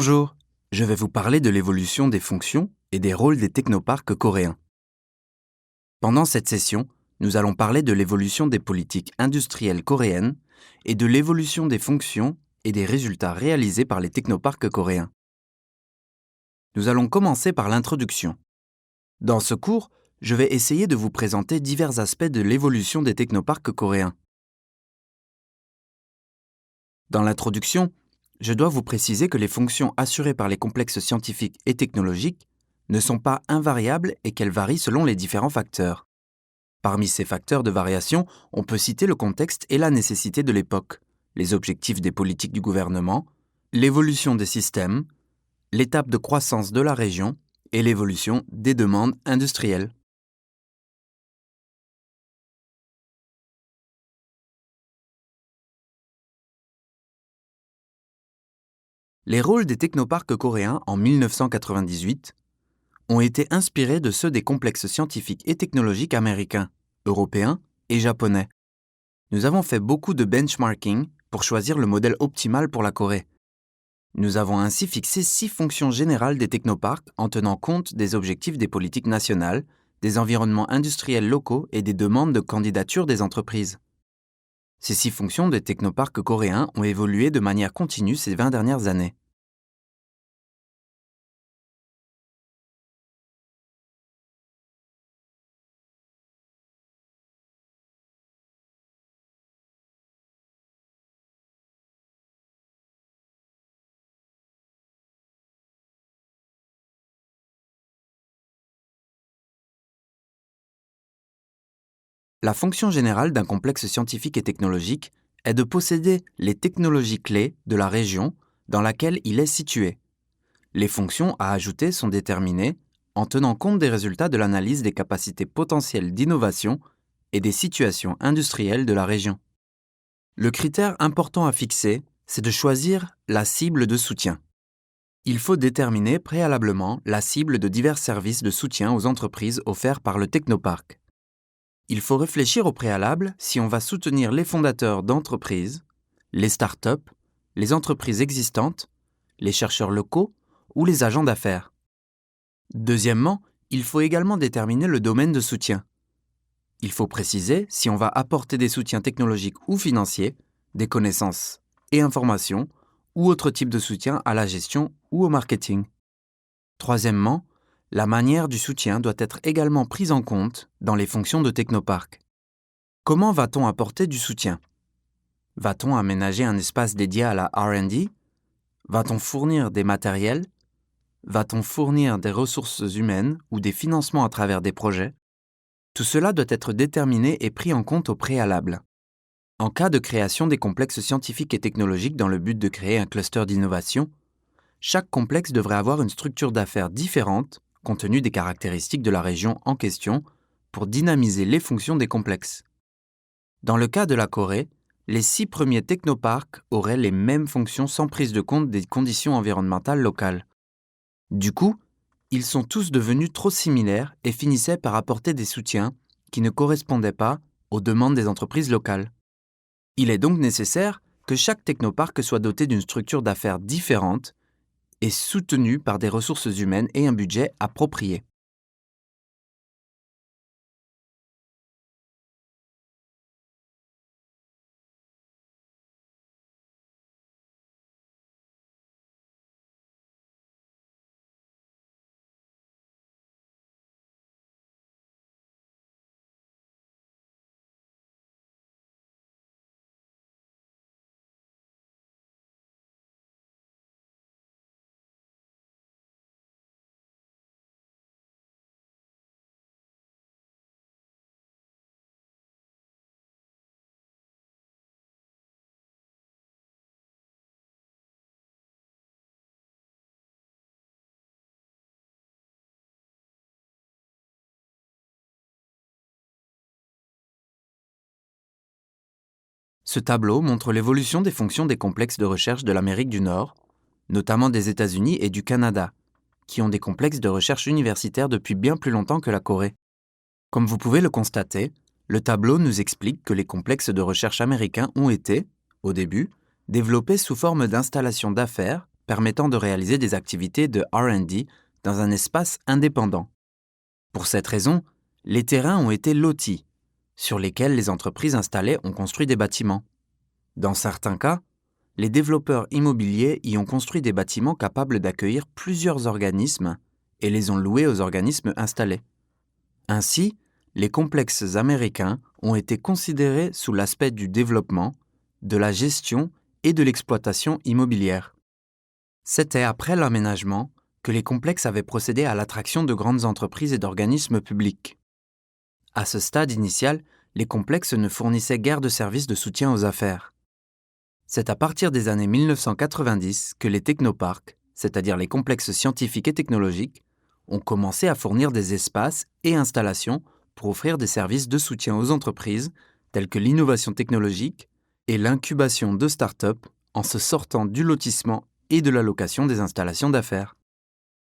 Bonjour, je vais vous parler de l'évolution des fonctions et des rôles des technoparcs coréens. Pendant cette session, nous allons parler de l'évolution des politiques industrielles coréennes et de l'évolution des fonctions et des résultats réalisés par les technoparcs coréens. Nous allons commencer par l'introduction. Dans ce cours, je vais essayer de vous présenter divers aspects de l'évolution des technoparcs coréens. Dans l'introduction, je dois vous préciser que les fonctions assurées par les complexes scientifiques et technologiques ne sont pas invariables et qu'elles varient selon les différents facteurs. Parmi ces facteurs de variation, on peut citer le contexte et la nécessité de l'époque, les objectifs des politiques du gouvernement, l'évolution des systèmes, l'étape de croissance de la région et l'évolution des demandes industrielles. Les rôles des technoparcs coréens en 1998 ont été inspirés de ceux des complexes scientifiques et technologiques américains, européens et japonais. Nous avons fait beaucoup de benchmarking pour choisir le modèle optimal pour la Corée. Nous avons ainsi fixé 6 fonctions générales des technoparcs en tenant compte des objectifs des politiques nationales, des environnements industriels locaux et des demandes de candidature des entreprises. Ces 6 fonctions des technoparcs coréens ont évolué de manière continue ces 20 dernières années. La fonction générale d'un complexe scientifique et technologique est de posséder les technologies clés de la région dans laquelle il est situé. Les fonctions à ajouter sont déterminées en tenant compte des résultats de l'analyse des capacités potentielles d'innovation et des situations industrielles de la région. Le critère important à fixer, c'est de choisir la cible de soutien. Il faut déterminer préalablement la cible de divers services de soutien aux entreprises offerts par le technoparc. Il faut réfléchir au préalable si on va soutenir les fondateurs d'entreprises, les startups, les entreprises existantes, les chercheurs locaux ou les agents d'affaires. Deuxièmement, il faut également déterminer le domaine de soutien. Il faut préciser si on va apporter des soutiens technologiques ou financiers, des connaissances et informations, ou autre type de soutien à la gestion ou au marketing. Troisièmement, la manière du soutien doit être également prise en compte dans les fonctions de technoparc. Comment va-t-on apporter du soutien ? Va-t-on aménager un espace dédié à la R&D ? Va-t-on fournir des matériels ? Va-t-on fournir des ressources humaines ou des financements à travers des projets ? Tout cela doit être déterminé et pris en compte au préalable. En cas de création des complexes scientifiques et technologiques dans le but de créer un cluster d'innovation, chaque complexe devrait avoir une structure d'affaires différente compte tenu des caractéristiques de la région en question pour dynamiser les fonctions des complexes. Dans le cas de la Corée, les 6 premiers technoparcs auraient les mêmes fonctions sans prise de compte des conditions environnementales locales. Du coup, ils sont tous devenus trop similaires et finissaient par apporter des soutiens qui ne correspondaient pas aux demandes des entreprises locales. Il est donc nécessaire que chaque technoparc soit doté d'une structure d'affaires différente et soutenu par des ressources humaines et un budget approprié. Ce tableau montre l'évolution des fonctions des complexes de recherche de l'Amérique du Nord, notamment des États-Unis et du Canada, qui ont des complexes de recherche universitaire depuis bien plus longtemps que la Corée. Comme vous pouvez le constater, le tableau nous explique que les complexes de recherche américains ont été, au début, développés sous forme d'installations d'affaires permettant de réaliser des activités de R&D dans un espace indépendant. Pour cette raison, les terrains ont été lotis, sur lesquels les entreprises installées ont construit des bâtiments. Dans certains cas, les développeurs immobiliers y ont construit des bâtiments capables d'accueillir plusieurs organismes et les ont loués aux organismes installés. Ainsi, les complexes américains ont été considérés sous l'aspect du développement, de la gestion et de l'exploitation immobilière. C'était après l'aménagement que les complexes avaient procédé à l'attraction de grandes entreprises et d'organismes publics. À ce stade initial, les complexes ne fournissaient guère de services de soutien aux affaires. C'est à partir des années 1990 que les technoparks, c'est-à-dire les complexes scientifiques et technologiques, ont commencé à fournir des espaces et installations pour offrir des services de soutien aux entreprises tels que l'innovation technologique et l'incubation de start-up en se sortant du lotissement et de la location des installations d'affaires.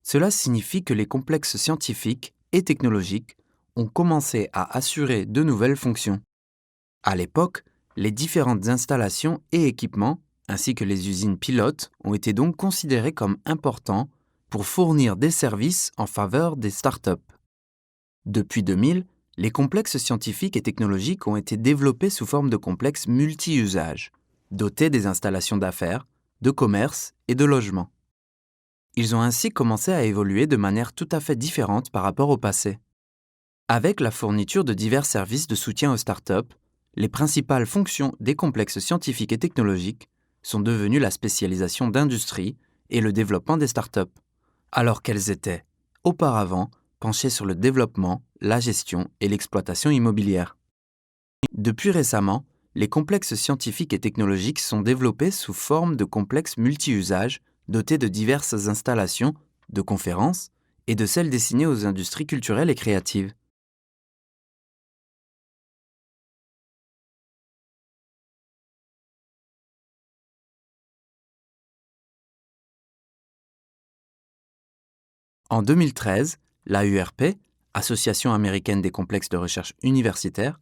Cela signifie que les complexes scientifiques et technologiques ont commencé à assurer de nouvelles fonctions. À l'époque, les différentes installations et équipements, ainsi que les usines pilotes, ont été donc considérés comme importants pour fournir des services en faveur des startups. Depuis 2000, les complexes scientifiques et technologiques ont été développés sous forme de complexes multi-usages, dotés des installations d'affaires, de commerce et de logement. Ils ont ainsi commencé à évoluer de manière tout à fait différente par rapport au passé. Avec la fourniture de divers services de soutien aux startups, les principales fonctions des complexes scientifiques et technologiques sont devenues la spécialisation d'industrie et le développement des startups, alors qu'elles étaient, auparavant, penchées sur le développement, la gestion et l'exploitation immobilière. Depuis récemment, les complexes scientifiques et technologiques sont développés sous forme de complexes multi-usages dotés de diverses installations, de conférences et de celles destinées aux industries culturelles et créatives. En 2013, l'AURP, Association américaine des complexes de recherche universitaires,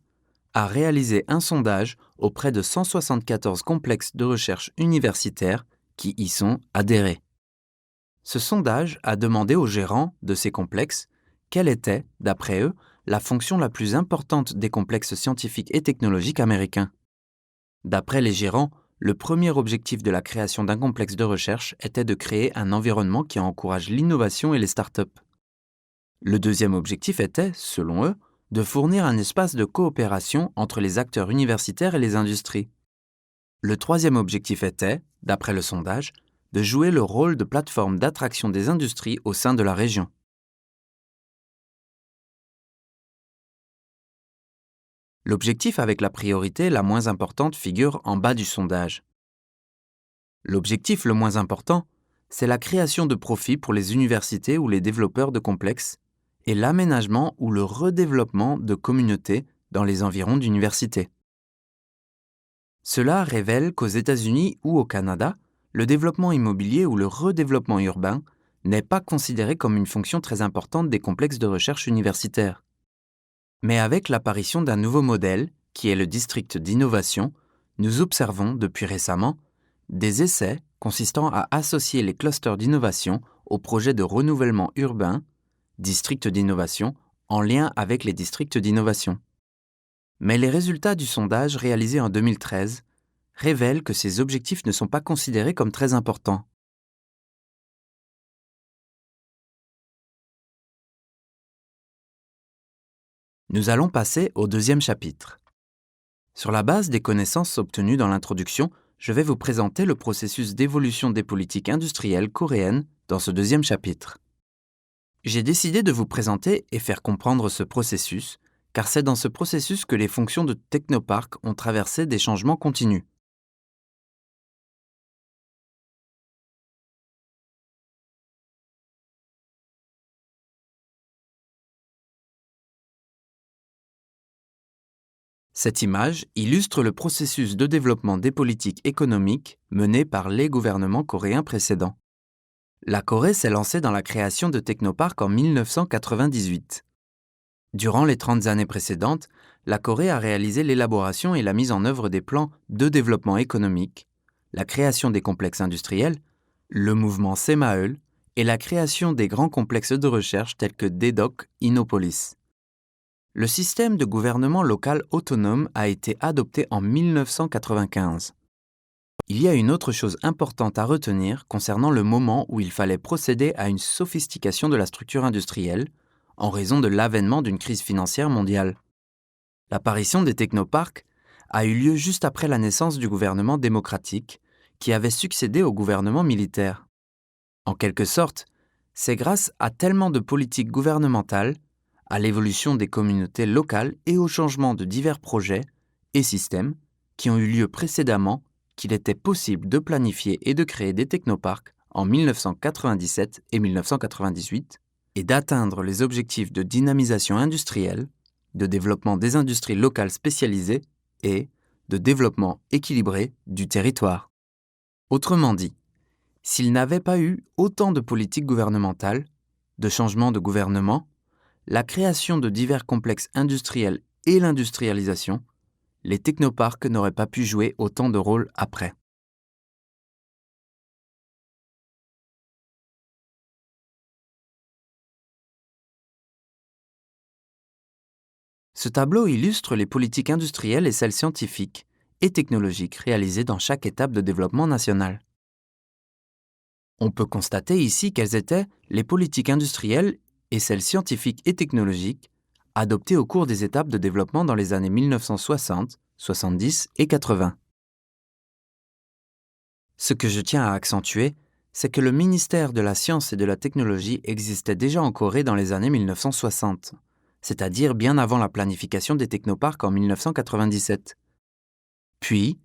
a réalisé un sondage auprès de 174 complexes de recherche universitaires qui y sont adhérés. Ce sondage a demandé aux gérants de ces complexes quelle était, d'après eux, la fonction la plus importante des complexes scientifiques et technologiques américains. D'après les gérants, le premier objectif de la création d'un complexe de recherche était de créer un environnement qui encourage l'innovation et les startups. Le deuxième objectif était, selon eux, de fournir un espace de coopération entre les acteurs universitaires et les industries. Le troisième objectif était, d'après le sondage, de jouer le rôle de plateforme d'attraction des industries au sein de la région. L'objectif avec la priorité la moins importante figure en bas du sondage. L'objectif le moins important, c'est la création de profits pour les universités ou les développeurs de complexes et l'aménagement ou le redéveloppement de communautés dans les environs d'universités. Cela révèle qu'aux États-Unis ou au Canada, le développement immobilier ou le redéveloppement urbain n'est pas considéré comme une fonction très importante des complexes de recherche universitaires. Mais avec l'apparition d'un nouveau modèle, qui est le district d'innovation, nous observons depuis récemment des essais consistant à associer les clusters d'innovation aux projets de renouvellement urbain, districts d'innovation, en lien avec les districts d'innovation. Mais les résultats du sondage réalisé en 2013 révèlent que ces objectifs ne sont pas considérés comme très importants. Nous allons passer au deuxième chapitre. Sur la base des connaissances obtenues dans l'introduction, je vais vous présenter le processus d'évolution des politiques industrielles coréennes dans ce deuxième chapitre. J'ai décidé de vous présenter et faire comprendre ce processus, car c'est dans ce processus que les fonctions de technopark ont traversé des changements continus. Cette image illustre le processus de développement des politiques économiques menées par les gouvernements coréens précédents. La Corée s'est lancée dans la création de technoparks en 1998. Durant les 30 années précédentes, la Corée a réalisé l'élaboration et la mise en œuvre des plans de développement économique, la création des complexes industriels, le mouvement SEMAEL et la création des grands complexes de recherche tels que DEDOC Innopolis. Le système de gouvernement local autonome a été adopté en 1995. Il y a une autre chose importante à retenir concernant le moment où il fallait procéder à une sophistication de la structure industrielle en raison de l'avènement d'une crise financière mondiale. L'apparition des technoparcs a eu lieu juste après la naissance du gouvernement démocratique qui avait succédé au gouvernement militaire. En quelque sorte, c'est grâce à tellement de politiques gouvernementales, à l'évolution des communautés locales et au changement de divers projets et systèmes qui ont eu lieu précédemment qu'il était possible de planifier et de créer des technoparcs en 1997 et 1998 et d'atteindre les objectifs de dynamisation industrielle, de développement des industries locales spécialisées et de développement équilibré du territoire. Autrement dit, s'il n'avait pas eu autant de politiques gouvernementales, de changements de gouvernement, la création de divers complexes industriels et l'industrialisation, les technoparcs n'auraient pas pu jouer autant de rôles après. Ce tableau illustre les politiques industrielles et celles scientifiques et technologiques réalisées dans chaque étape de développement national. On peut constater ici quelles étaient les politiques industrielles et celles scientifiques et technologiques adoptées au cours des étapes de développement dans les années 1960, 70 et 80. Ce que je tiens à accentuer, c'est que le ministère de la Science et de la Technologie existait déjà en Corée dans les années 1960, c'est-à-dire bien avant la planification des technoparcs en 1997. Puis,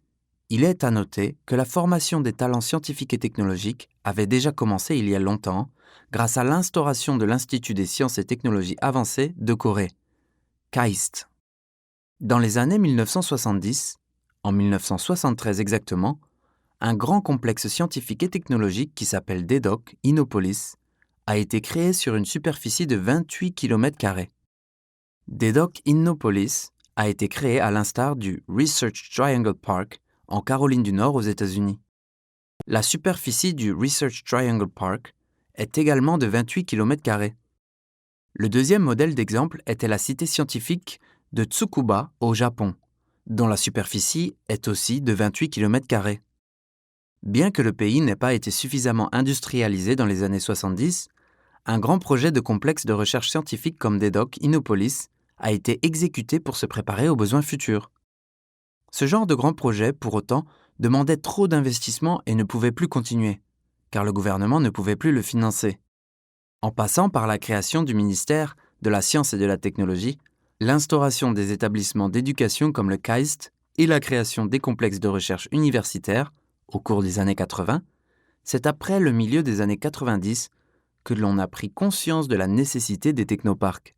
il est à noter que la formation des talents scientifiques et technologiques avait déjà commencé il y a longtemps grâce à l'instauration de l'Institut des sciences et technologies avancées de Corée, KAIST. Dans les années 1970, en 1973 exactement, un grand complexe scientifique et technologique qui s'appelle DEDOC Innopolis a été créé sur une superficie de 28 km². DEDOC Innopolis a été créé à l'instar du Research Triangle Park en Caroline du Nord aux États-Unis. La superficie du Research Triangle Park est également de 28 km². Le deuxième modèle d'exemple était la cité scientifique de Tsukuba au Japon, dont la superficie est aussi de 28 km². Bien que le pays n'ait pas été suffisamment industrialisé dans les années 70, un grand projet de complexe de recherche scientifique comme DEDOC Innopolis a été exécuté pour se préparer aux besoins futurs. Ce genre de grand projet, pour autant, demandait trop d'investissement et ne pouvait plus continuer, car le gouvernement ne pouvait plus le financer. En passant par la création du ministère de la Science et de la Technologie, l'instauration des établissements d'éducation comme le KAIST et la création des complexes de recherche universitaires, au cours des années 80, c'est après le milieu des années 90 que l'on a pris conscience de la nécessité des technoparcs.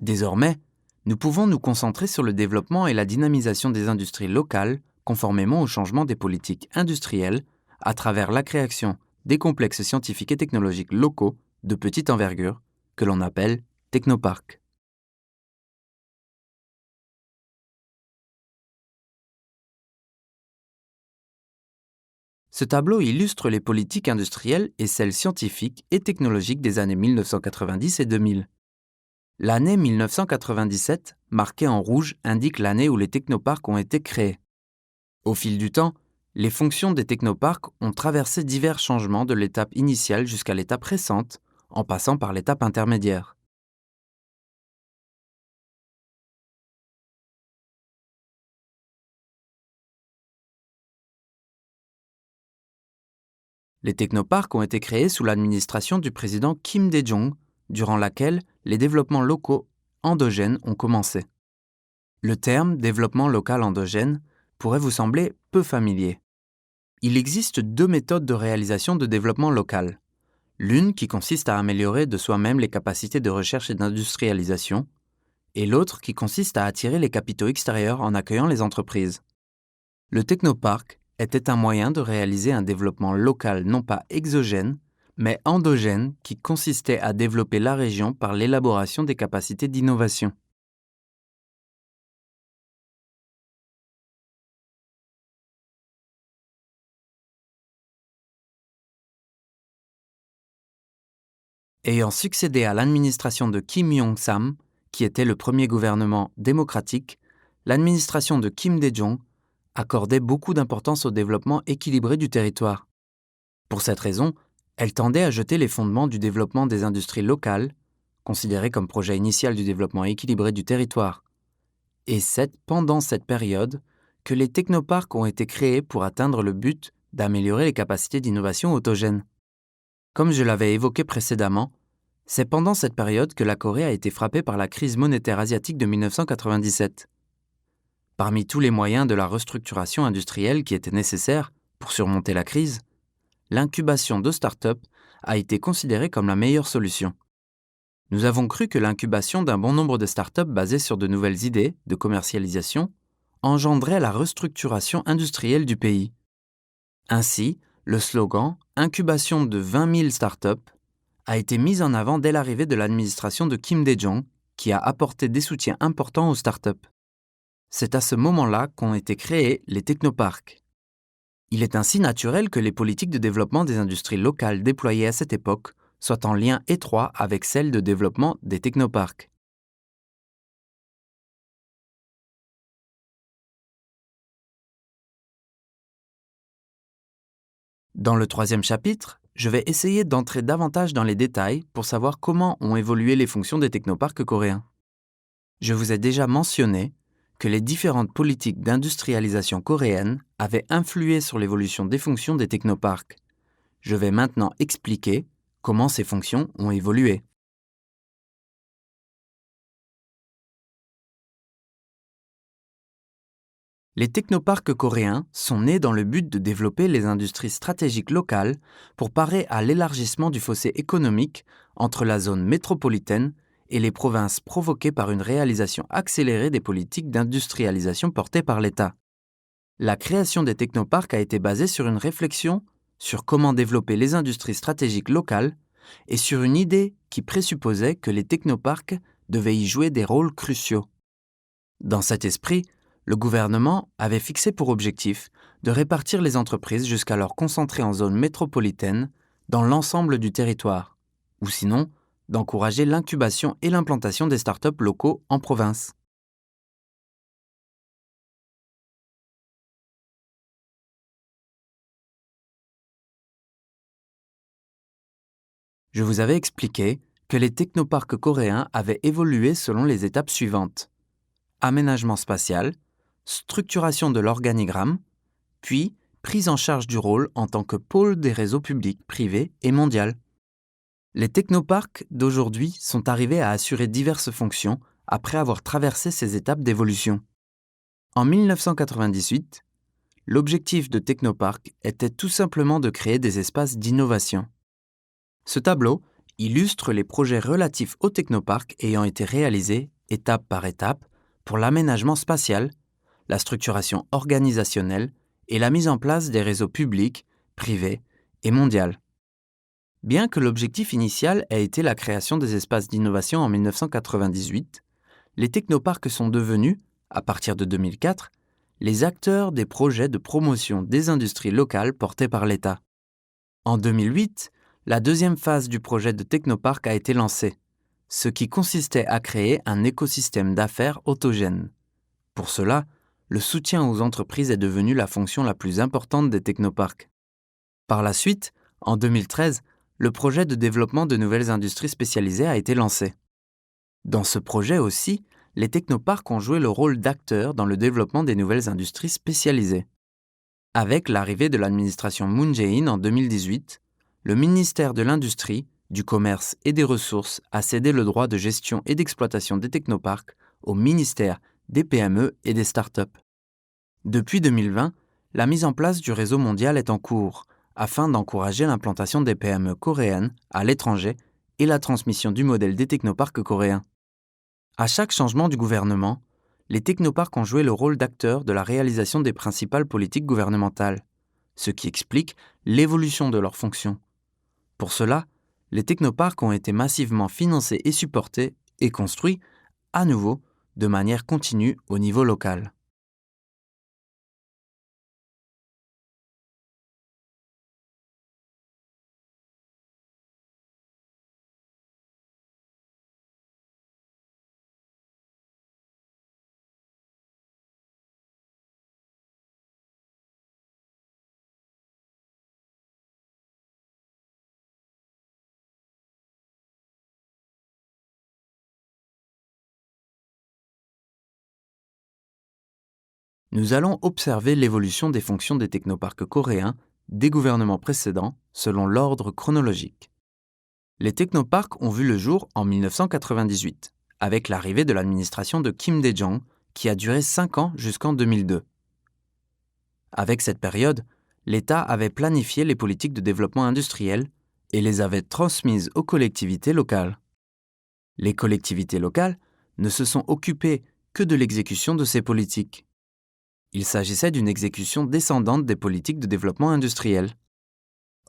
Désormais, nous pouvons nous concentrer sur le développement et la dynamisation des industries locales conformément au changement des politiques industrielles à travers la création des complexes scientifiques et technologiques locaux de petite envergure que l'on appelle technoparcs. Ce tableau illustre les politiques industrielles et celles scientifiques et technologiques des années 1990 et 2000. L'année 1997, marquée en rouge, indique l'année où les technoparcs ont été créés. Au fil du temps, les fonctions des technoparcs ont traversé divers changements de l'étape initiale jusqu'à l'étape récente, en passant par l'étape intermédiaire. Les technoparcs ont été créés sous l'administration du président Kim Dae-jong, durant laquelle les développements locaux endogènes ont commencé. Le terme développement local endogène pourrait vous sembler peu familier. Il existe deux méthodes de réalisation de développement local. L'une qui consiste à améliorer de soi-même les capacités de recherche et d'industrialisation, et l'autre qui consiste à attirer les capitaux extérieurs en accueillant les entreprises. Le technoparc était un moyen de réaliser un développement local non pas exogène, mais endogène qui consistait à développer la région par l'élaboration des capacités d'innovation. Ayant succédé à l'administration de Kim Yong-sam, qui était le premier gouvernement démocratique, l'administration de Kim Dae-jong accordait beaucoup d'importance au développement équilibré du territoire. Pour cette raison, elle tendait à jeter les fondements du développement des industries locales, considérées comme projet initial du développement équilibré du territoire. Et c'est pendant cette période que les technoparcs ont été créés pour atteindre le but d'améliorer les capacités d'innovation autogène. Comme je l'avais évoqué précédemment, c'est pendant cette période que la Corée a été frappée par la crise monétaire asiatique de 1997. Parmi tous les moyens de la restructuration industrielle qui étaient nécessaires pour surmonter la crise, l'incubation de start-up a été considérée comme la meilleure solution. Nous avons cru que l'incubation d'un bon nombre de start-up basées sur de nouvelles idées de commercialisation engendrait la restructuration industrielle du pays. Ainsi, le slogan « Incubation de 20 000 start-up » a été mis en avant dès l'arrivée de l'administration de Kim Dae-jong, qui a apporté des soutiens importants aux start-up. C'est à ce moment-là qu'ont été créés les technoparcs. Il est ainsi naturel que les politiques de développement des industries locales déployées à cette époque soient en lien étroit avec celles de développement des technoparcs. Dans le troisième chapitre, je vais essayer d'entrer davantage dans les détails pour savoir comment ont évolué les fonctions des technoparcs coréens. Je vous ai déjà mentionné que les différentes politiques d'industrialisation coréennes avaient influé sur l'évolution des fonctions des technoparcs. Je vais maintenant expliquer comment ces fonctions ont évolué. Les technoparcs coréens sont nés dans le but de développer les industries stratégiques locales pour parer à l'élargissement du fossé économique entre la zone métropolitaine et les provinces provoquées par une réalisation accélérée des politiques d'industrialisation portées par l'État. La création des technoparcs a été basée sur une réflexion sur comment développer les industries stratégiques locales et sur une idée qui présupposait que les technoparcs devaient y jouer des rôles cruciaux. Dans cet esprit, le gouvernement avait fixé pour objectif de répartir les entreprises jusqu'alors concentrées en zone métropolitaine dans l'ensemble du territoire, ou sinon d'encourager l'incubation et l'implantation des startups locaux en province. Je vous avais expliqué que les technoparcs coréens avaient évolué selon les étapes suivantes: aménagement spatial, structuration de l'organigramme, puis prise en charge du rôle en tant que pôle des réseaux publics, privés et mondial. Les technoparcs d'aujourd'hui sont arrivés à assurer diverses fonctions après avoir traversé ces étapes d'évolution. En 1998, l'objectif de Technoparc était tout simplement de créer des espaces d'innovation. Ce tableau illustre les projets relatifs au technoparc ayant été réalisés étape par étape pour l'aménagement spatial, la structuration organisationnelle et la mise en place des réseaux publics, privés et mondiaux. Bien que l'objectif initial ait été la création des espaces d'innovation en 1998, les technoparcs sont devenus, à partir de 2004, les acteurs des projets de promotion des industries locales portés par l'État. En 2008, la deuxième phase du projet de technoparc a été lancée, ce qui consistait à créer un écosystème d'affaires autogène. Pour cela, le soutien aux entreprises est devenu la fonction la plus importante des technoparcs. Par la suite, en 2013, le projet de développement de nouvelles industries spécialisées a été lancé. Dans ce projet aussi, les technoparcs ont joué le rôle d'acteurs dans le développement des nouvelles industries spécialisées. Avec l'arrivée de l'administration Moon Jae-in en 2018, le ministère de l'Industrie, du Commerce et des Ressources a cédé le droit de gestion et d'exploitation des technoparcs au ministère des PME et des startups. Depuis 2020, la mise en place du réseau mondial est en cours, afin d'encourager l'implantation des PME coréennes à l'étranger et la transmission du modèle des technoparcs coréens. À chaque changement du gouvernement, les technoparcs ont joué le rôle d'acteurs de la réalisation des principales politiques gouvernementales, ce qui explique l'évolution de leurs fonctions. Pour cela, les technoparcs ont été massivement financés et supportés et construits, à nouveau, de manière continue au niveau local. Nous allons observer l'évolution des fonctions des technoparcs coréens des gouvernements précédents selon l'ordre chronologique. Les technoparcs ont vu le jour en 1998, avec l'arrivée de l'administration de Kim Dae-jung, qui a duré 5 ans jusqu'en 2002. Avec cette période, l'État avait planifié les politiques de développement industriel et les avait transmises aux collectivités locales. Les collectivités locales ne se sont occupées que de l'exécution de ces politiques. Il s'agissait d'une exécution descendante des politiques de développement industriel.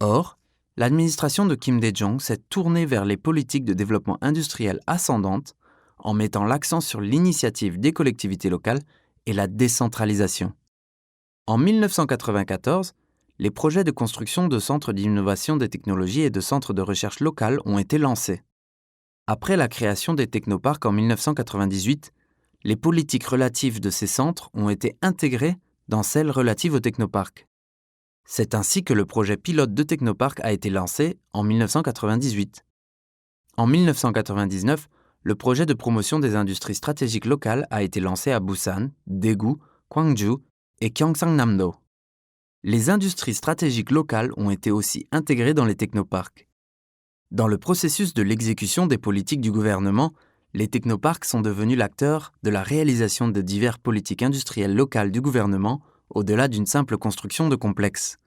Or, l'administration de Kim Dae-jung s'est tournée vers les politiques de développement industriel ascendantes en mettant l'accent sur l'initiative des collectivités locales et la décentralisation. En 1994, les projets de construction de centres d'innovation des technologies et de centres de recherche locales ont été lancés. Après la création des technoparcs en 1998, les politiques relatives de ces centres ont été intégrées dans celles relatives aux technoparcs. C'est ainsi que le projet pilote de technoparc a été lancé en 1998. En 1999, le projet de promotion des industries stratégiques locales a été lancé à Busan, Daegu, Gwangju et Gyeongsang-namdo. Les industries stratégiques locales ont été aussi intégrées dans les technoparcs. Dans le processus de l'exécution des politiques du gouvernement, les technoparcs sont devenus l'acteur de la réalisation de diverses politiques industrielles locales du gouvernement au-delà d'une simple construction de complexes.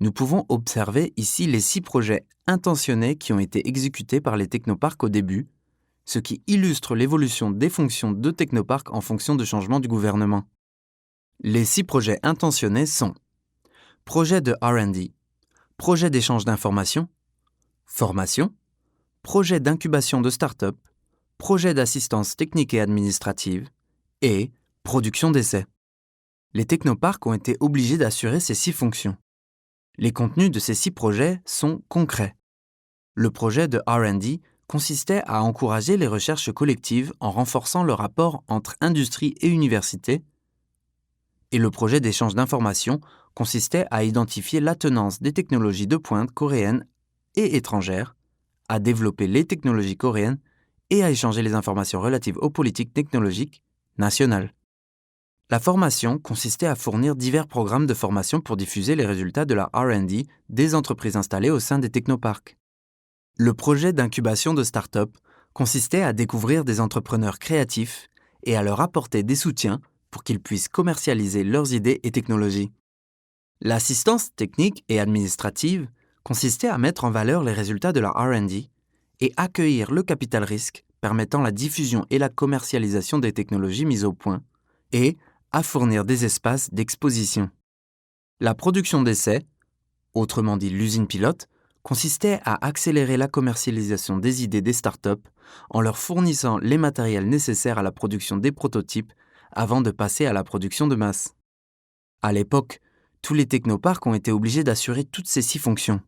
Nous pouvons observer ici les 6 projets intentionnés qui ont été exécutés par les technoparcs au début, ce qui illustre l'évolution des fonctions de technoparcs en fonction du changement du gouvernement. Les 6 projets intentionnés sont projet de R&D, projet d'échange d'informations, formation, projet d'incubation de start-up, projet d'assistance technique et administrative et production d'essais. Les technoparcs ont été obligés d'assurer ces 6 fonctions. Les contenus de ces 6 projets sont concrets. Le projet de R&D consistait à encourager les recherches collectives en renforçant le rapport entre industrie et université, et le projet d'échange d'informations consistait à identifier l'attenance des technologies de pointe coréennes et étrangères, à développer les technologies coréennes et à échanger les informations relatives aux politiques technologiques nationales. La formation consistait à fournir divers programmes de formation pour diffuser les résultats de la R&D des entreprises installées au sein des technoparcs. Le projet d'incubation de start-up consistait à découvrir des entrepreneurs créatifs et à leur apporter des soutiens pour qu'ils puissent commercialiser leurs idées et technologies. L'assistance technique et administrative consistait à mettre en valeur les résultats de la R&D et accueillir le capital risque permettant la diffusion et la commercialisation des technologies mises au point et à fournir des espaces d'exposition. La production d'essais, autrement dit l'usine pilote, consistait à accélérer la commercialisation des idées des startups en leur fournissant les matériels nécessaires à la production des prototypes avant de passer à la production de masse. À l'époque, tous les technoparcs ont été obligés d'assurer toutes ces 6 fonctions.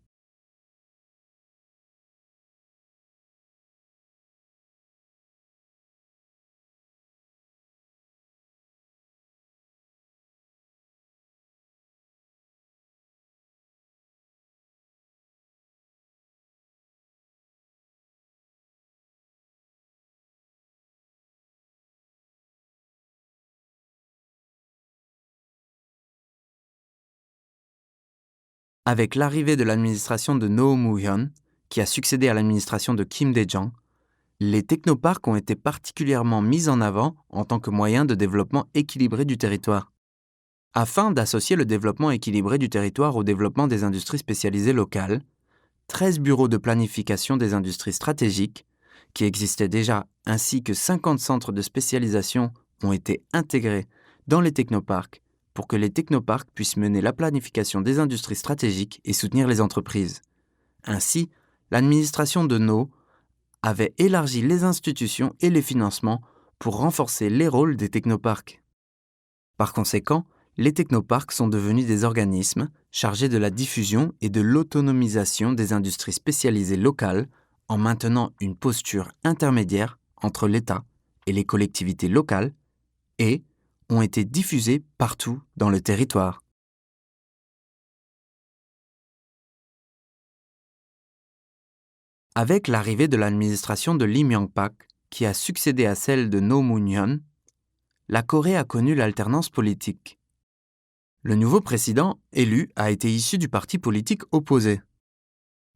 Avec l'arrivée de l'administration de Roh Moo-hyun, qui a succédé à l'administration de Kim Dae-jung, les technoparcs ont été particulièrement mis en avant en tant que moyen de développement équilibré du territoire. Afin d'associer le développement équilibré du territoire au développement des industries spécialisées locales, 13 bureaux de planification des industries stratégiques, qui existaient déjà, ainsi que 50 centres de spécialisation ont été intégrés dans les technoparcs pour que les technoparcs puissent mener la planification des industries stratégiques et soutenir les entreprises. Ainsi, l'administration de No avait élargi les institutions et les financements pour renforcer les rôles des technoparcs. Par conséquent, les technoparcs sont devenus des organismes chargés de la diffusion et de l'autonomisation des industries spécialisées locales en maintenant une posture intermédiaire entre l'État et les collectivités locales et ont été diffusés partout dans le territoire. Avec l'arrivée de l'administration de Lee Myung-pak, qui a succédé à celle de Roh Moo-hyun, la Corée a connu l'alternance politique. Le nouveau président élu a été issu du parti politique opposé.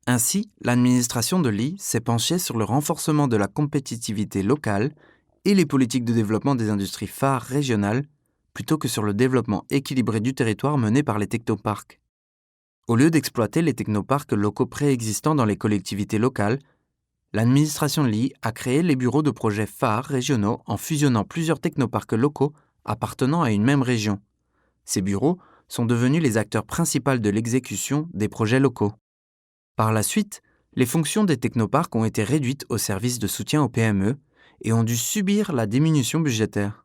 Ainsi, l'administration de Lee s'est penchée sur le renforcement de la compétitivité locale et les politiques de développement des industries phares régionales, plutôt que sur le développement équilibré du territoire mené par les technoparcs. Au lieu d'exploiter les technoparcs locaux préexistants dans les collectivités locales, l'administration de Lee a créé les bureaux de projets phares régionaux en fusionnant plusieurs technoparcs locaux appartenant à une même région. Ces bureaux sont devenus les acteurs principaux de l'exécution des projets locaux. Par la suite, les fonctions des technoparcs ont été réduites au service de soutien aux PME et ont dû subir la diminution budgétaire.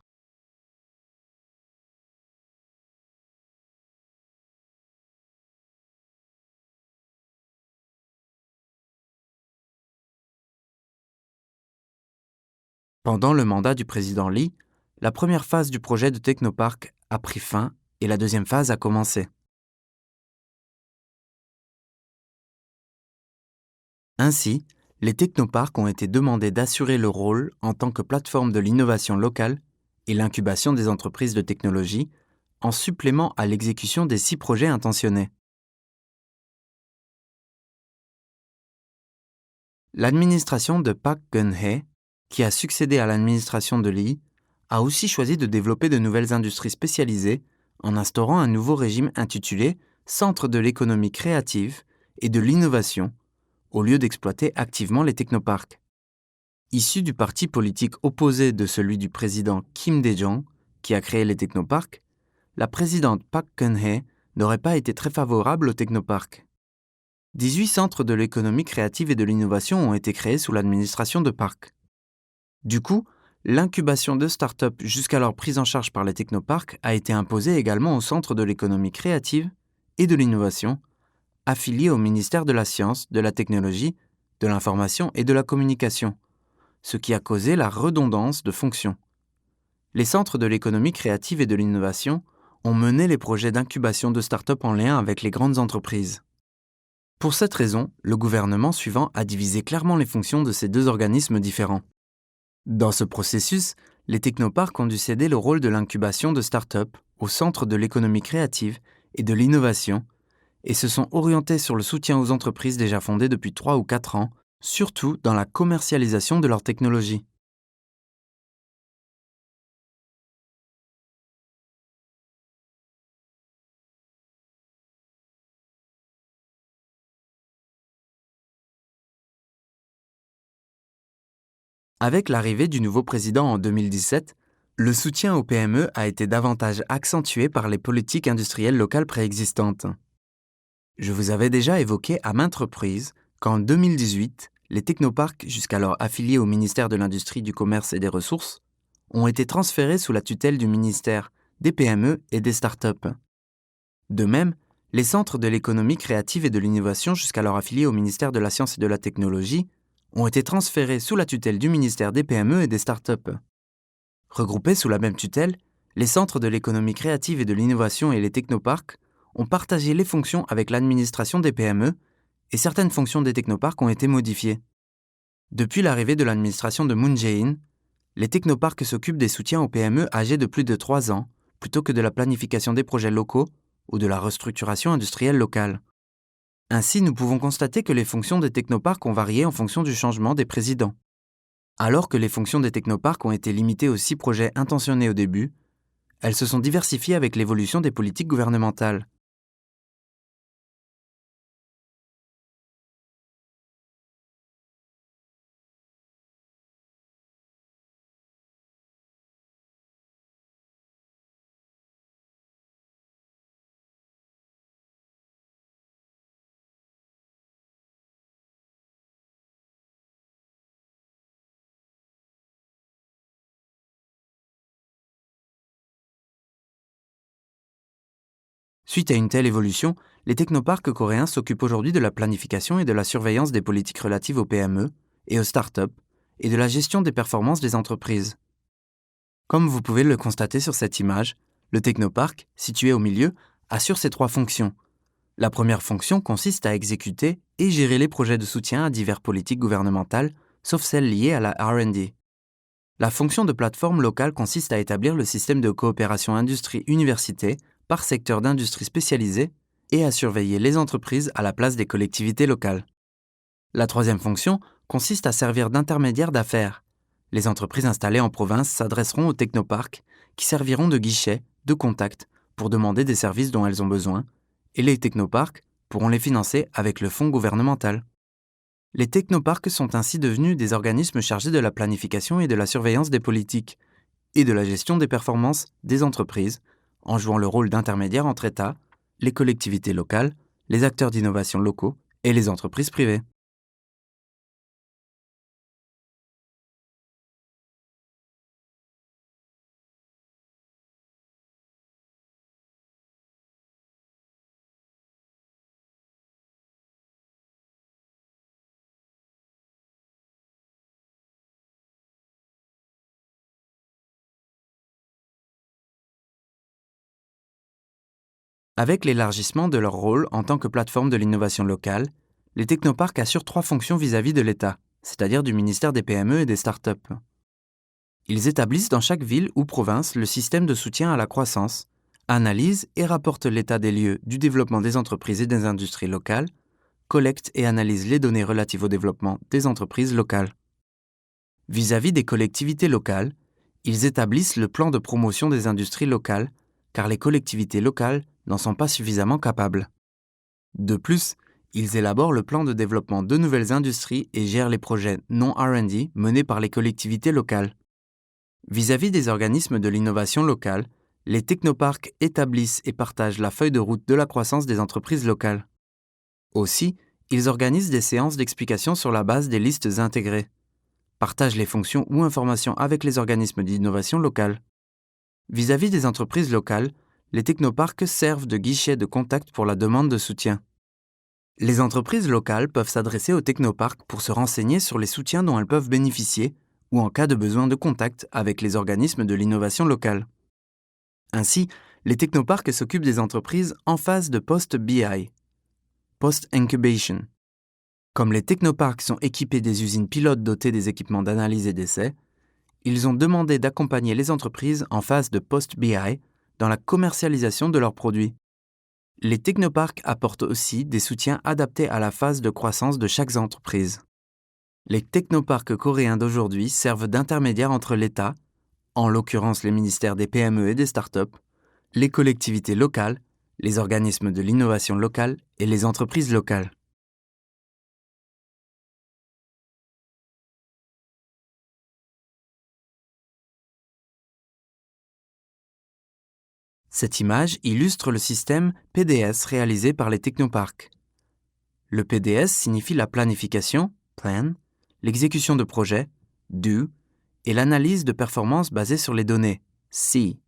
Pendant le mandat du président Lee, la première phase du projet de technoparc a pris fin et la deuxième phase a commencé. Ainsi, les technoparcs ont été demandés d'assurer le rôle en tant que plateforme de l'innovation locale et l'incubation des entreprises de technologie, en supplément à l'exécution des 6 projets intentionnés. L'administration de Park Geun-hye, qui a succédé à l'administration de Lee, a aussi choisi de développer de nouvelles industries spécialisées en instaurant un nouveau régime intitulé Centre de l'économie créative et de l'innovation, au lieu d'exploiter activement les technoparcs. Issu du parti politique opposé de celui du président Kim Dae-jong, qui a créé les technoparcs, la présidente Park Geun-hye n'aurait pas été très favorable aux technoparcs. 18 centres de l'économie créative et de l'innovation ont été créés sous l'administration de Park. Du coup, l'incubation de start-up jusqu'à leur prise en charge par les technoparcs a été imposée également aux centres de l'économie créative et de l'innovation, affiliés au ministère de la Science, de la Technologie, de l'Information et de la Communication, ce qui a causé la redondance de fonctions. Les centres de l'économie créative et de l'innovation ont mené les projets d'incubation de start-up en lien avec les grandes entreprises. Pour cette raison, le gouvernement suivant a divisé clairement les fonctions de ces deux organismes différents. Dans ce processus, les technoparcs ont dû céder le rôle de l'incubation de start-up au centre de l'économie créative et de l'innovation et se sont orientés sur le soutien aux entreprises déjà fondées depuis 3 ou 4 ans, surtout dans la commercialisation de leurs technologies. Avec l'arrivée du nouveau président en 2017, le soutien aux PME a été davantage accentué par les politiques industrielles locales préexistantes. Je vous avais déjà évoqué à maintes reprises qu'en 2018, les technoparcs, jusqu'alors affiliés au ministère de l'Industrie, du Commerce et des Ressources, ont été transférés sous la tutelle du ministère des PME et des startups. De même, les centres de l'économie créative et de l'innovation, jusqu'alors affiliés au ministère de la Science et de la Technologie, ont été transférés sous la tutelle du ministère des PME et des startups. Regroupés sous la même tutelle, les centres de l'économie créative et de l'innovation et les technoparcs ont partagé les fonctions avec l'administration des PME et certaines fonctions des technoparcs ont été modifiées. Depuis l'arrivée de l'administration de Moon Jae-in, les technoparcs s'occupent des soutiens aux PME âgées de plus de 3 ans, plutôt que de la planification des projets locaux ou de la restructuration industrielle locale. Ainsi, nous pouvons constater que les fonctions des technoparcs ont varié en fonction du changement des présidents. Alors que les fonctions des technoparcs ont été limitées aux 6 projets intentionnés au début, elles se sont diversifiées avec l'évolution des politiques gouvernementales. Suite à une telle évolution, les technoparcs coréens s'occupent aujourd'hui de la planification et de la surveillance des politiques relatives aux PME et aux startups et de la gestion des performances des entreprises. Comme vous pouvez le constater sur cette image, le technoparc, situé au milieu, assure ces trois fonctions. La première fonction consiste à exécuter et gérer les projets de soutien à diverses politiques gouvernementales, sauf celles liées à la R&D. La fonction de plateforme locale consiste à établir le système de coopération industrie-université par secteur d'industrie spécialisée et à surveiller les entreprises à la place des collectivités locales. La troisième fonction consiste à servir d'intermédiaire d'affaires. Les entreprises installées en province s'adresseront aux technoparcs qui serviront de guichet, de contact, pour demander des services dont elles ont besoin, et les technoparcs pourront les financer avec le fonds gouvernemental. Les technoparcs sont ainsi devenus des organismes chargés de la planification et de la surveillance des politiques et de la gestion des performances des entreprises, en jouant le rôle d'intermédiaire entre États, les collectivités locales, les acteurs d'innovation locaux et les entreprises privées. Avec l'élargissement de leur rôle en tant que plateforme de l'innovation locale, les technoparcs assurent trois fonctions vis-à-vis de l'État, c'est-à-dire du ministère des PME et des startups. Ils établissent dans chaque ville ou province le système de soutien à la croissance, analysent et rapportent l'état des lieux du développement des entreprises et des industries locales, collectent et analysent les données relatives au développement des entreprises locales. Vis-à-vis des collectivités locales, ils établissent le plan de promotion des industries locales, car les collectivités locales n'en sont pas suffisamment capables. De plus, ils élaborent le plan de développement de nouvelles industries et gèrent les projets non R&D menés par les collectivités locales. Vis-à-vis des organismes de l'innovation locale, les technoparcs établissent et partagent la feuille de route de la croissance des entreprises locales. Aussi, ils organisent des séances d'explication sur la base des listes intégrées, partagent les fonctions ou informations avec les organismes d'innovation locale. Vis-à-vis des entreprises locales, les technoparcs servent de guichet de contact pour la demande de soutien. Les entreprises locales peuvent s'adresser aux technoparcs pour se renseigner sur les soutiens dont elles peuvent bénéficier ou en cas de besoin de contact avec les organismes de l'innovation locale. Ainsi, les technoparcs s'occupent des entreprises en phase de post-BI, post-incubation. Comme les technoparcs sont équipés des usines pilotes dotées des équipements d'analyse et d'essai, ils ont demandé d'accompagner les entreprises en phase de post-BI dans la commercialisation de leurs produits. Les technoparcs apportent aussi des soutiens adaptés à la phase de croissance de chaque entreprise. Les technoparcs coréens d'aujourd'hui servent d'intermédiaires entre l'État, en l'occurrence les ministères des PME et des startups, les collectivités locales, les organismes de l'innovation locale et les entreprises locales. Cette image illustre le système PDS réalisé par les technoparcs. Le PDS signifie la planification, plan, l'exécution de projets, do, et l'analyse de performance basée sur les données, see.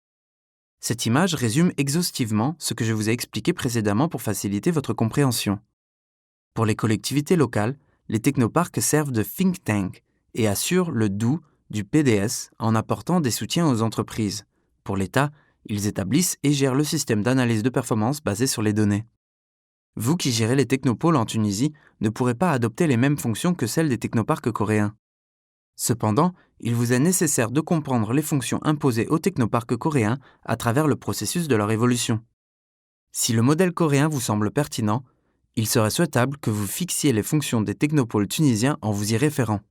Cette image résume exhaustivement ce que je vous ai expliqué précédemment pour faciliter votre compréhension. Pour les collectivités locales, les technoparcs servent de think tank et assurent le do du PDS en apportant des soutiens aux entreprises. Pour l'État, ils établissent et gèrent le système d'analyse de performance basé sur les données. Vous qui gérez les technopoles en Tunisie ne pourrez pas adopter les mêmes fonctions que celles des technoparcs coréens. Cependant, il vous est nécessaire de comprendre les fonctions imposées aux technoparcs coréens à travers le processus de leur évolution. Si le modèle coréen vous semble pertinent, il serait souhaitable que vous fixiez les fonctions des technopoles tunisiens en vous y référant.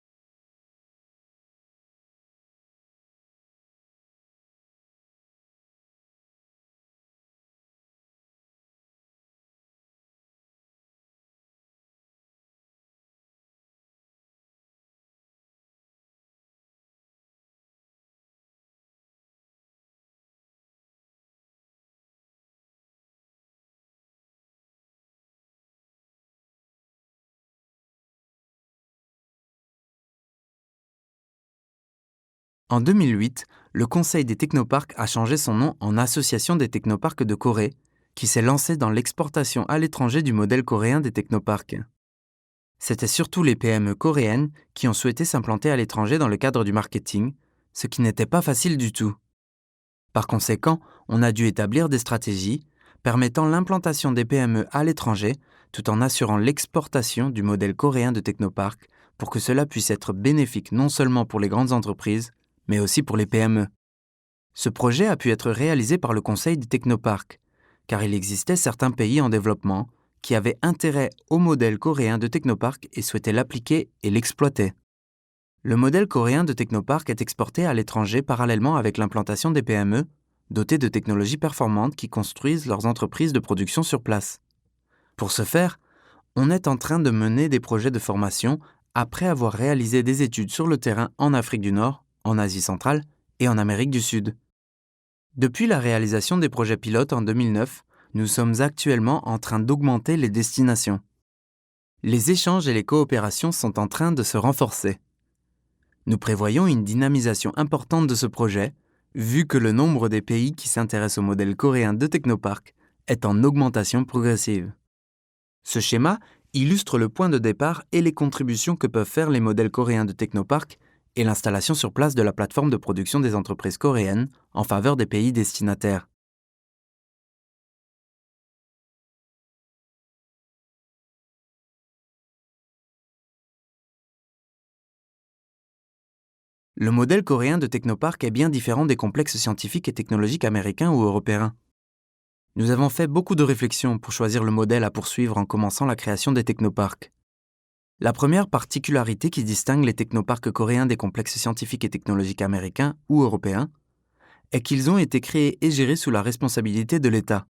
En 2008, le Conseil des technoparcs a changé son nom en Association des technoparcs de Corée qui s'est lancé dans l'exportation à l'étranger du modèle coréen des technoparcs. C'était surtout les PME coréennes qui ont souhaité s'implanter à l'étranger dans le cadre du marketing, ce qui n'était pas facile du tout. Par conséquent, on a dû établir des stratégies permettant l'implantation des PME à l'étranger tout en assurant l'exportation du modèle coréen de technoparc pour que cela puisse être bénéfique non seulement pour les grandes entreprises, mais aussi pour les PME. Ce projet a pu être réalisé par le Conseil des technoparcs, car il existait certains pays en développement qui avaient intérêt au modèle coréen de technoparc et souhaitaient l'appliquer et l'exploiter. Le modèle coréen de technoparc est exporté à l'étranger parallèlement avec l'implantation des PME, dotées de technologies performantes qui construisent leurs entreprises de production sur place. Pour ce faire, on est en train de mener des projets de formation après avoir réalisé des études sur le terrain en Afrique du Nord, en Asie centrale et en Amérique du Sud. Depuis la réalisation des projets pilotes en 2009, nous sommes actuellement en train d'augmenter les destinations. Les échanges et les coopérations sont en train de se renforcer. Nous prévoyons une dynamisation importante de ce projet, vu que le nombre des pays qui s'intéressent au modèle coréen de technoparc est en augmentation progressive. Ce schéma illustre le point de départ et les contributions que peuvent faire les modèles coréens de technoparc et l'installation sur place de la plateforme de production des entreprises coréennes en faveur des pays destinataires. Le modèle coréen de technoparc est bien différent des complexes scientifiques et technologiques américains ou européens. Nous avons fait beaucoup de réflexions pour choisir le modèle à poursuivre en commençant la création des technoparcs. La première particularité qui distingue les technoparcs coréens des complexes scientifiques et technologiques américains ou européens est qu'ils ont été créés et gérés sous la responsabilité de l'État.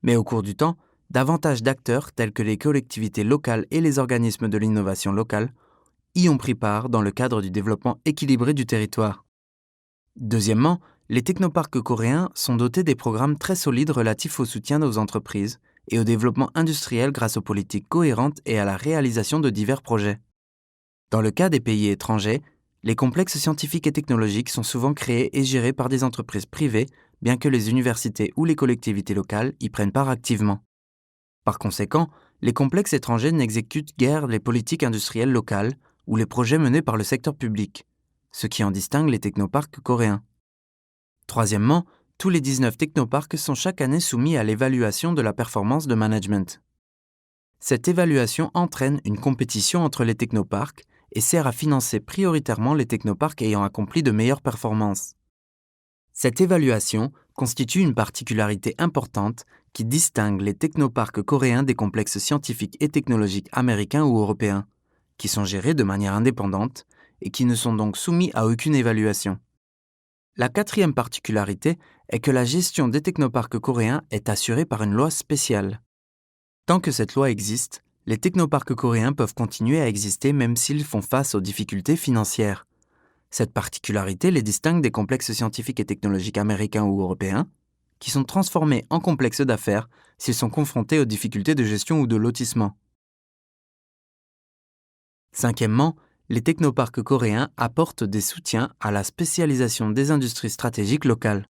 Mais au cours du temps, davantage d'acteurs tels que les collectivités locales et les organismes de l'innovation locale y ont pris part dans le cadre du développement équilibré du territoire. Deuxièmement, les technoparcs coréens sont dotés des programmes très solides relatifs au soutien aux entreprises et au développement industriel grâce aux politiques cohérentes et à la réalisation de divers projets. Dans le cas des pays étrangers, les complexes scientifiques et technologiques sont souvent créés et gérés par des entreprises privées, bien que les universités ou les collectivités locales y prennent part activement. Par conséquent, les complexes étrangers n'exécutent guère les politiques industrielles locales ou les projets menés par le secteur public, ce qui en distingue les technoparcs coréens. Troisièmement, tous les 19 technoparcs sont chaque année soumis à l'évaluation de la performance de management. Cette évaluation entraîne une compétition entre les technoparcs et sert à financer prioritairement les technoparcs ayant accompli de meilleures performances. Cette évaluation constitue une particularité importante qui distingue les technoparcs coréens des complexes scientifiques et technologiques américains ou européens, qui sont gérés de manière indépendante et qui ne sont donc soumis à aucune évaluation. La quatrième particularité est que la gestion des technoparcs coréens est assurée par une loi spéciale. Tant que cette loi existe, les technoparcs coréens peuvent continuer à exister même s'ils font face aux difficultés financières. Cette particularité les distingue des complexes scientifiques et technologiques américains ou européens, qui sont transformés en complexes d'affaires s'ils sont confrontés aux difficultés de gestion ou de lotissement. Cinquièmement, les technoparcs coréens apportent des soutiens à la spécialisation des industries stratégiques locales.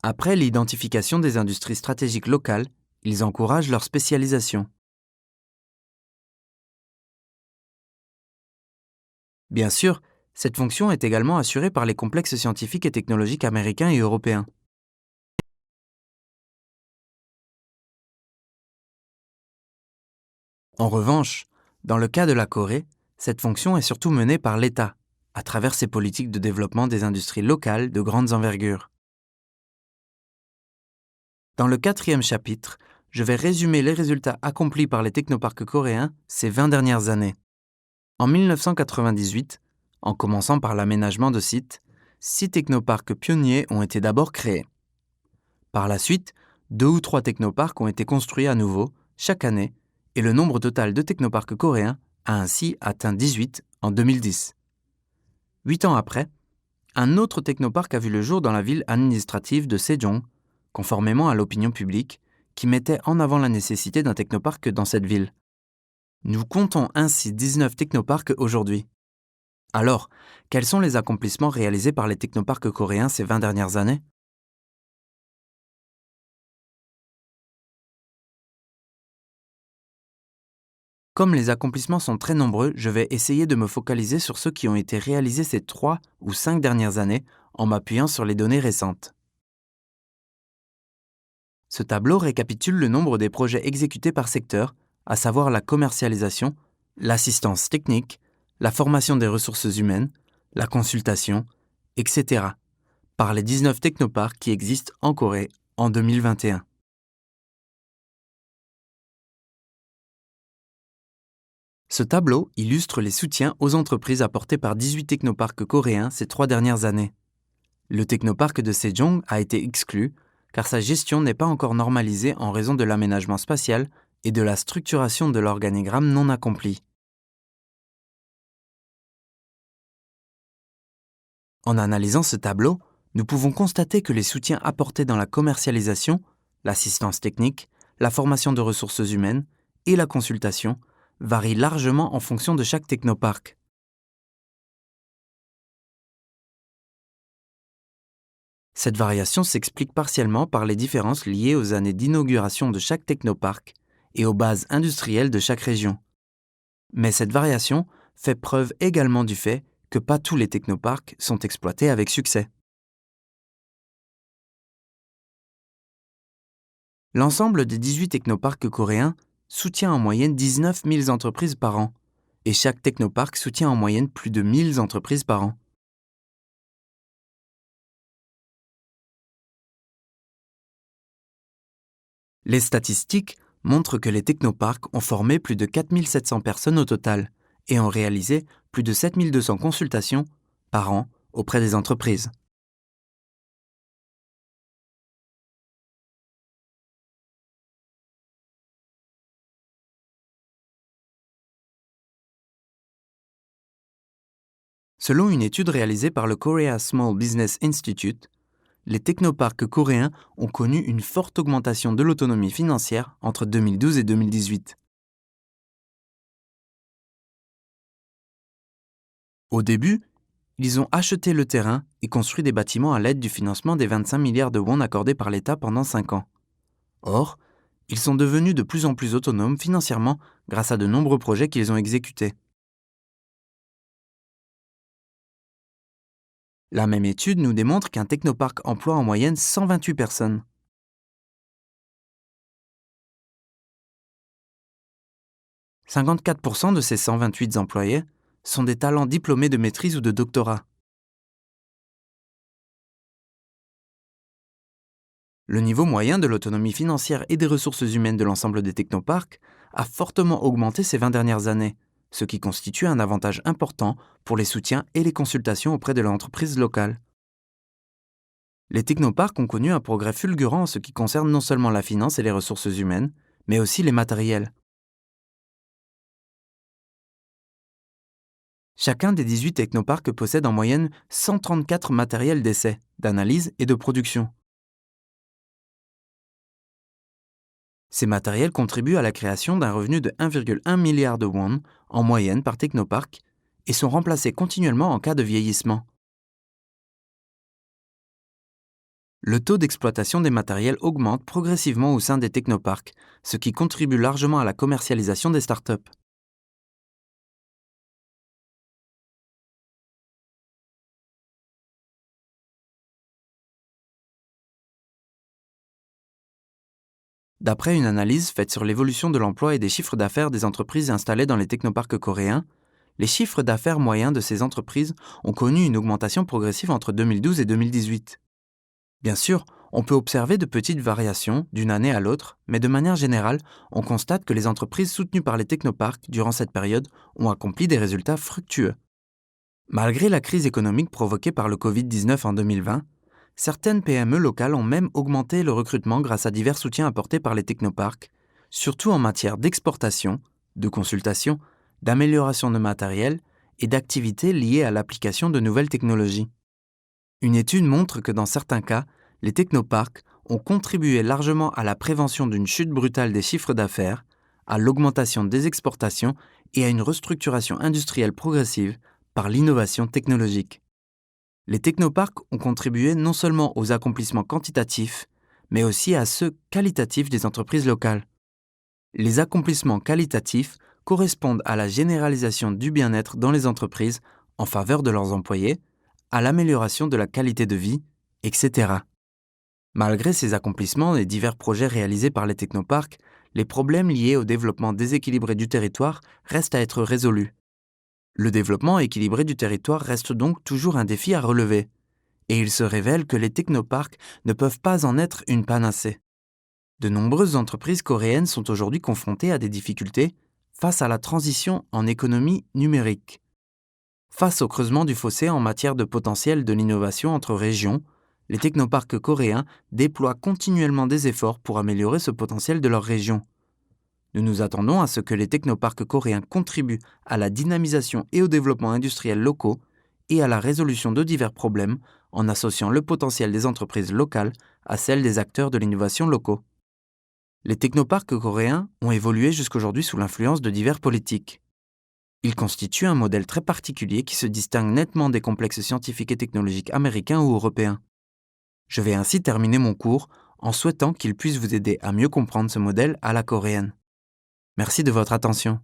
Après l'identification des industries stratégiques locales, ils encouragent leur spécialisation. Bien sûr, cette fonction est également assurée par les complexes scientifiques et technologiques américains et européens. En revanche, dans le cas de la Corée, cette fonction est surtout menée par l'État, à travers ses politiques de développement des industries locales de grande envergure. Dans le quatrième chapitre, je vais résumer les résultats accomplis par les technoparcs coréens ces 20 dernières années. En 1998, en commençant par l'aménagement de sites, 6 technoparcs pionniers ont été d'abord créés. Par la suite, 2 ou 3 technoparcs ont été construits à nouveau, chaque année, et le nombre total de technoparcs coréens a ainsi atteint 18 en 2010. 8 ans après, un autre technoparc a vu le jour dans la ville administrative de Sejong, conformément à l'opinion publique, qui mettait en avant la nécessité d'un technoparc dans cette ville. Nous comptons ainsi 19 technoparcs aujourd'hui. Alors, quels sont les accomplissements réalisés par les technoparcs coréens ces 20 dernières années ? Comme les accomplissements sont très nombreux, je vais essayer de me focaliser sur ceux qui ont été réalisés ces 3 ou 5 dernières années en m'appuyant sur les données récentes. Ce tableau récapitule le nombre des projets exécutés par secteur, à savoir la commercialisation, l'assistance technique, la formation des ressources humaines, la consultation, etc., par les 19 technoparks qui existent en Corée en 2021. Ce tableau illustre les soutiens aux entreprises apportés par 18 technoparks coréens ces 3 dernières années. Le technopark de Sejong a été exclu car sa gestion n'est pas encore normalisée en raison de l'aménagement spatial et de la structuration de l'organigramme non accompli. En analysant ce tableau, nous pouvons constater que les soutiens apportés dans la commercialisation, l'assistance technique, la formation de ressources humaines et la consultation varient largement en fonction de chaque technopark. Cette variation s'explique partiellement par les différences liées aux années d'inauguration de chaque technopark et aux bases industrielles de chaque région. Mais cette variation fait preuve également du fait que pas tous les technoparks sont exploités avec succès. L'ensemble des 18 technoparks coréens soutient en moyenne 19 000 entreprises par an, et chaque technopark soutient en moyenne plus de 1000 entreprises par an. Les statistiques montrent que les technoparks ont formé plus de 4 700 personnes au total et ont réalisé plus de 7 200 consultations par an auprès des entreprises. Selon une étude réalisée par le Korea Small Business Institute, les technoparks coréens ont connu une forte augmentation de l'autonomie financière entre 2012 et 2018. Au début, ils ont acheté le terrain et construit des bâtiments à l'aide du financement des 25 milliards de won accordés par l'État pendant 5 ans. Or, ils sont devenus de plus en plus autonomes financièrement grâce à de nombreux projets qu'ils ont exécutés. La même étude nous démontre qu'un technopark emploie en moyenne 128 personnes. 54% de ces 128 employés sont des talents diplômés de maîtrise ou de doctorat. Le niveau moyen de l'autonomie financière et des ressources humaines de l'ensemble des technoparks a fortement augmenté ces 20 dernières années, ce qui constitue un avantage important pour les soutiens et les consultations auprès de l'entreprise locale. Les technoparks ont connu un progrès fulgurant en ce qui concerne non seulement la finance et les ressources humaines, mais aussi les matériels. Chacun des 18 technoparks possède en moyenne 134 matériels d'essai, d'analyse et de production. Ces matériels contribuent à la création d'un revenu de 1,1 milliard de won en moyenne par technopark et sont remplacés continuellement en cas de vieillissement. Le taux d'exploitation des matériels augmente progressivement au sein des technoparks, ce qui contribue largement à la commercialisation des startups. D'après une analyse faite sur l'évolution de l'emploi et des chiffres d'affaires des entreprises installées dans les technoparks coréens, les chiffres d'affaires moyens de ces entreprises ont connu une augmentation progressive entre 2012 et 2018. Bien sûr, on peut observer de petites variations d'une année à l'autre, mais de manière générale, on constate que les entreprises soutenues par les technoparks durant cette période ont accompli des résultats fructueux. Malgré la crise économique provoquée par le Covid-19 en 2020, certaines PME locales ont même augmenté le recrutement grâce à divers soutiens apportés par les technoparks, surtout en matière d'exportation, de consultation, d'amélioration de matériel et d'activités liées à l'application de nouvelles technologies. Une étude montre que dans certains cas, les technoparks ont contribué largement à la prévention d'une chute brutale des chiffres d'affaires, à l'augmentation des exportations et à une restructuration industrielle progressive par l'innovation technologique. Les technoparks ont contribué non seulement aux accomplissements quantitatifs, mais aussi à ceux qualitatifs des entreprises locales. Les accomplissements qualitatifs correspondent à la généralisation du bien-être dans les entreprises en faveur de leurs employés, à l'amélioration de la qualité de vie, etc. Malgré ces accomplissements et divers projets réalisés par les technoparcs, les problèmes liés au développement déséquilibré du territoire restent à être résolus. Le développement équilibré du territoire reste donc toujours un défi à relever, et il se révèle que les technoparcs ne peuvent pas en être une panacée. De nombreuses entreprises coréennes sont aujourd'hui confrontées à des difficultés face à la transition en économie numérique. Face au creusement du fossé en matière de potentiel de l'innovation entre régions, les technoparcs coréens déploient continuellement des efforts pour améliorer ce potentiel de leur région. Nous nous attendons à ce que les technoparcs coréens contribuent à la dynamisation et au développement industriel locaux et à la résolution de divers problèmes en associant le potentiel des entreprises locales à celle des acteurs de l'innovation locaux. Les technoparcs coréens ont évolué jusqu'aujourd'hui sous l'influence de divers politiques. Ils constituent un modèle très particulier qui se distingue nettement des complexes scientifiques et technologiques américains ou européens. Je vais ainsi terminer mon cours en souhaitant qu'il puisse vous aider à mieux comprendre ce modèle à la coréenne. Merci de votre attention.